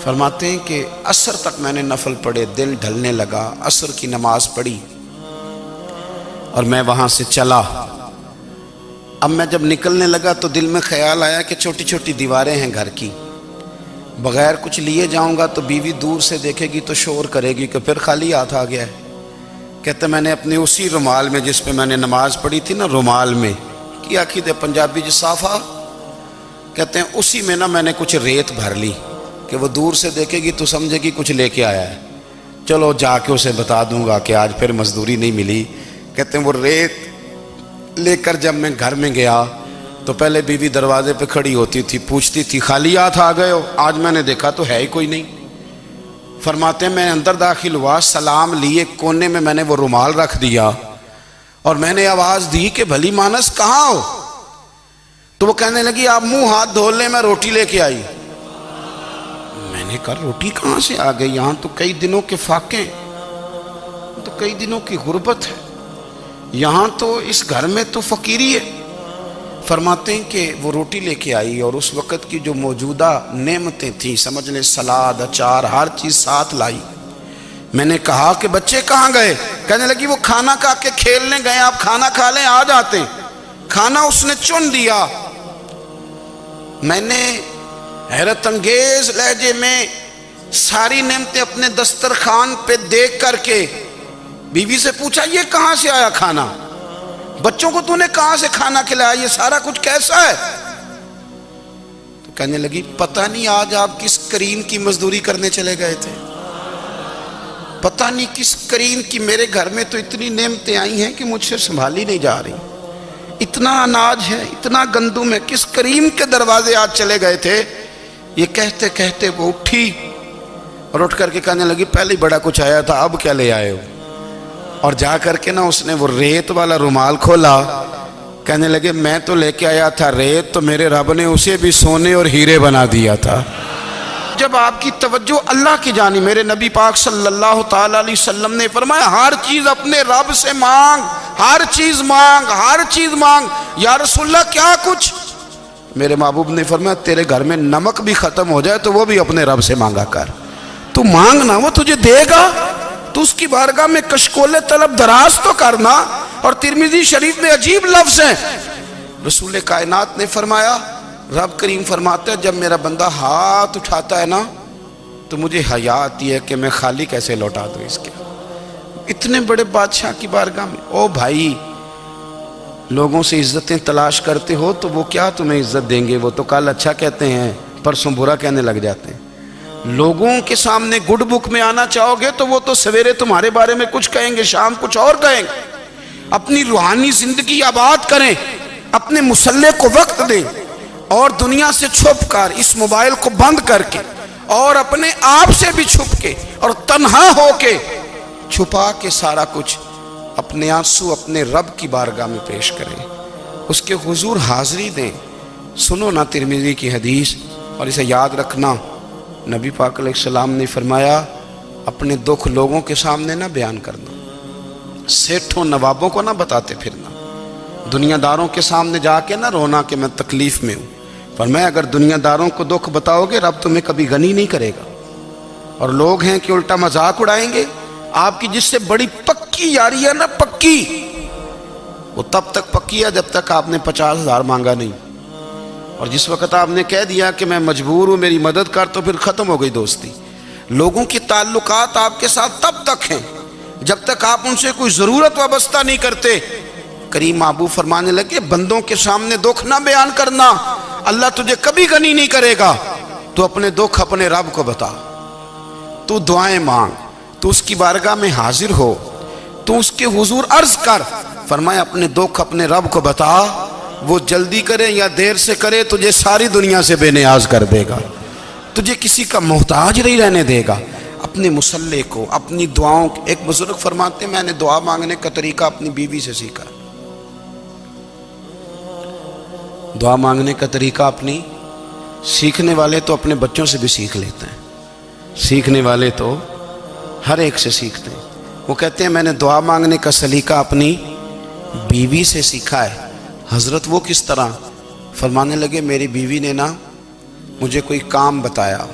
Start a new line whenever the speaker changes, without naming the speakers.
فرماتے ہیں کہ عصر تک میں نے نفل پڑھے، دل ڈھلنے لگا، عصر کی نماز پڑھی اور میں وہاں سے چلا۔ اب میں جب نکلنے لگا تو دل میں خیال آیا کہ چھوٹی چھوٹی دیواریں ہیں گھر کی، بغیر کچھ لیے جاؤں گا تو بیوی دور سے دیکھے گی تو شور کرے گی کہ پھر خالی ہاتھ آ گیا ہے۔ کہتے میں نے اپنے اسی رومال میں جس پہ میں نے نماز پڑھی تھی نا، رومال میں کی آخی دے پنجابی جسافہ کہتے ہیں، اسی میں نا میں نے کچھ ریت بھر لی کہ وہ دور سے دیکھے گی تو سمجھے گی کچھ لے کے آیا ہے، چلو جا کے اسے بتا دوں گا کہ آج پھر مزدوری نہیں ملی۔ کہتے ہیں وہ ریت لے کر جب میں گھر میں گیا تو پہلے بیوی دروازے پہ کھڑی ہوتی تھی، پوچھتی تھی خالی ہاتھ آ گئے ہو؟ آج میں نے دیکھا تو ہے ہی کوئی نہیں۔ فرماتے ہیں میں اندر داخل ہوا، سلام لیے، کونے میں نے وہ رومال رکھ دیا اور میں نے آواز دی کہ بھلی مانس کہاں ہو؟ تو وہ کہنے لگی آپ منہ ہاتھ دھو لیں، میں روٹی لے کے آئی۔ میں نے کہا روٹی کہاں سے آ گئی؟ یہاں تو کئی دنوں کے فاقے ہیں، تو کئی دنوں کی غربت ہے، یہاں تو اس گھر میں تو فقیری ہے۔ فرماتے ہیں کہ وہ روٹی لے کے آئی اور اس وقت کی جو موجودہ نعمتیں تھیں، سمجھ لیں سلاد، اچار، ہر چیز ساتھ لائی۔ میں نے کہا کہ بچے کہاں گئے؟ کہنے لگی وہ کھانا کھا کے کھیلنے گئے، آپ کھانا کھا لیں آ جاتے ہیں۔ کھانا اس نے چن دیا۔ میں نے حیرت انگیز لہجے میں ساری نعمتیں اپنے دسترخوان پہ دیکھ کر کے بیوی سے پوچھا یہ کہاں سے آیا کھانا؟ بچوں کو تو نے کہاں سے کھانا کھلایا؟ یہ سارا کچھ کیسا ہے؟ تو کہنے لگی پتہ نہیں آج آپ کس کریم کی مزدوری کرنے چلے گئے تھے، پتہ نہیں کس کریم کی، میرے گھر میں تو اتنی نعمتیں آئی ہیں کہ مجھ سے سنبھالی نہیں جا رہی، اتنا اناج ہے، اتنا گندم ہے، کس کریم کے دروازے آج چلے گئے تھے؟ یہ کہتے کہتے وہ اٹھی اور اٹھ کر کے کہنے لگی پہلے ہی بڑا کچھ آیا تھا، اب کیا لے آئے ہو؟ اور جا کر کے نا اس نے وہ ریت والا رومال کھولا، کہنے لگے میں تو لے کے آیا تھا ریت، تو میرے رب نے اسے بھی سونے اور ہیرے بنا دیا تھا۔ جب آپ کی توجہ اللہ کی جانب، میرے نبی پاک صلی اللہ تعالیٰ علیہ وسلم نے فرمایا ہر چیز اپنے رب سے مانگ، ہر چیز مانگ، ہر چیز مانگ۔ یا رسول اللہ کیا کچھ؟ میرے محبوب نے فرمایا تیرے گھر میں نمک بھی ختم ہو جائے تو وہ بھی اپنے رب سے مانگا کر، تو مانگنا وہ تجھے دے گا، تو اس کی بارگاہ میں کشکول طلب دراز تو کرنا۔ اور ترمذی شریف میں عجیب لفظ ہیں، رسول کائنات نے فرمایا، رب کریم فرماتا ہے جب میرا بندہ ہاتھ اٹھاتا ہے نا تو مجھے حیا آتی ہے کہ میں خالی کیسے لوٹا دوں اس کے۔ اتنے بڑے بادشاہ کی بارگاہ میں، او بھائی لوگوں سے عزتیں تلاش کرتے ہو تو وہ کیا تمہیں عزت دیں گے؟ وہ تو کل اچھا کہتے ہیں پرسوں برا کہنے لگ جاتے ہیں۔ لوگوں کے سامنے گڈ بک میں آنا چاہو گے تو وہ تو سویرے تمہارے بارے میں کچھ کہیں گے، شام کچھ اور کہیں گے۔ اپنی روحانی زندگی آباد کریں، اپنے مسلح کو وقت دیں اور دنیا سے چھپ کر، اس موبائل کو بند کر کے اور اپنے آپ سے بھی چھپ کے اور تنہا ہو کے چھپا کے سارا کچھ اپنے آنسو اپنے رب کی بارگاہ میں پیش کریں، اس کے حضور حاضری دیں۔ سنو نا ترمذی کی حدیث اور اسے یاد رکھنا، نبی پاک علیہ السلام نے فرمایا اپنے دکھ لوگوں کے سامنے نہ بیان کرنا، سیٹھوں نوابوں کو نہ بتاتے پھرنا، دنیا داروں کے سامنے جا کے نہ رونا کہ میں تکلیف میں ہوں۔ فرمایا اگر دنیا داروں کو دکھ بتاؤ گے رب تمہیں کبھی غنی نہیں کرے گا۔ اور لوگ ہیں کہ الٹا مذاق اڑائیں گے، آپ کی جس سے بڑی پکی یاری ہے نا، پکی، وہ تب تک پکی ہے جب تک آپ نے 50,000 مانگا نہیں، اور جس وقت آپ نے کہہ دیا کہ میں مجبور ہوں میری مدد کر تو پھر ختم ہو گئی دوستی۔ لوگوں کی تعلقات آپ کے ساتھ تب تک ہیں جب تک آپ ان سے کوئی ضرورت وابستہ نہیں کرتے۔ کریم محبوب فرمانے لگے بندوں کے سامنے دکھ نہ بیان کرنا، اللہ تجھے کبھی غنی نہیں کرے گا۔ تو اپنے دکھ اپنے رب کو بتا، تو دعائیں مانگ، تو اس کی بارگاہ میں حاضر ہو، تو اس کے حضور عرض کر۔ فرمایا اپنے دکھ اپنے رب کو بتا، وہ جلدی کرے یا دیر سے کرے تجھے ساری دنیا سے بے نیاز کر دے گا، تجھے کسی کا محتاج نہیں رہنے دے گا۔ اپنے مسلح کو، اپنی دعاؤں، ایک بزرگ فرماتے ہیں میں نے دعا مانگنے کا طریقہ اپنی بیوی سے سیکھا، دعا مانگنے کا طریقہ اپنی، سیکھنے والے تو اپنے بچوں سے بھی سیکھ لیتے ہیں، سیکھنے والے تو ہر ایک سے سیکھتے ہیں۔ وہ کہتے ہیں میں نے دعا مانگنے کا سلیقہ اپنی بیوی سے سیکھا ہے۔ حضرت وہ کس طرح؟ فرمانے لگے میری بیوی نے نا مجھے کوئی کام بتایا،